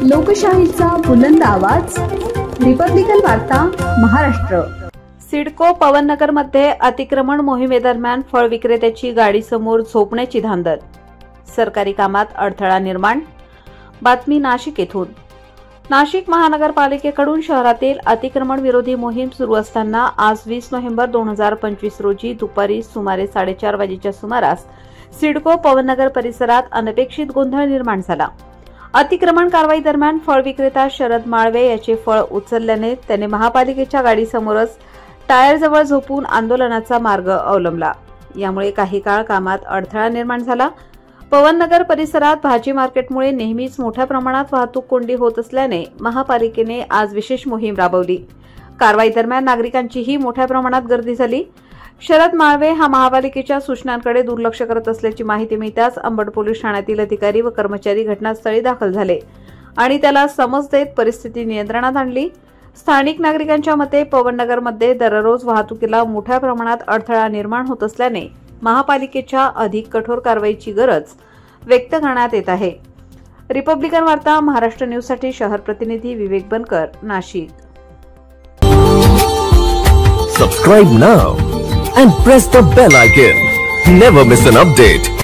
लोकशाहीचा बुलंद आवाज, रिपब्लिकन वार्ता महाराष्ट्र। सिडको पवननगर मध्ये अतिक्रमण मोहिमेदरम्यान फळ विक्रेत्याची गाडी समोर झोपण्याची धांदल, सरकारी कामात अडथळा निर्माण। बातमी नाशिक येथून। नाशिक महानगरपालिकेकडून शहरातील अतिक्रमण विरोधी मोहीम सुरू असताना आज 20 नोव्हेंबर 2025 रोजी दुपारी सुमारे 4:30 वाजेच्या सुमारास सिडको पवननगर परिसरात अनपेक्षित गोंधळ निर्माण झाला। अतिक्रमण कारवाई दरम्यान फळ विक्रेता शरद माळवे याचे फळ उचलल्याने त्याने महापालिकेच्या गाडीसमोरच टायरजवळ झोपून आंदोलनाचा मार्ग अवलंबला। यामुळे काही काळ कामात अडथळा निर्माण झाला। पवननगर परिसरात भाजी मार्केटमुळे नेहमीच मोठ्या प्रमाणात वाहतूक कोंडी होत असल्याने महापालिकेने आज विशेष मोहीम राबवली। कारवाई दरम्यान नागरिकांचीही मोठ्या प्रमाणात गर्दी झाली। शरद माळवे हा महापालिकेच्या सूचनांकडे दुर्लक्ष करत असल्याची माहिती मिळताच अंबड पोलीस ठाण्यातील अधिकारी व कर्मचारी घटनास्थळी दाखल झाले आणि त्याला समज देत परिस्थिती नियंत्रणात आणली। स्थानिक नागरिकांच्या मते पवननगरमध्ये दररोज वाहतुकीला मोठ्या प्रमाणात अडथळा निर्माण होत असल्याने महापालिकेच्या अधिक कठोर कारवाईची गरज व्यक्त करण्यात येत आहे। रिपब्लिकन वार्ता महाराष्ट्र न्यूजसाठी शहर प्रतिनिधी विवेक बनकर, Nashik. Subscribe now and press the bell icon. Never miss an update.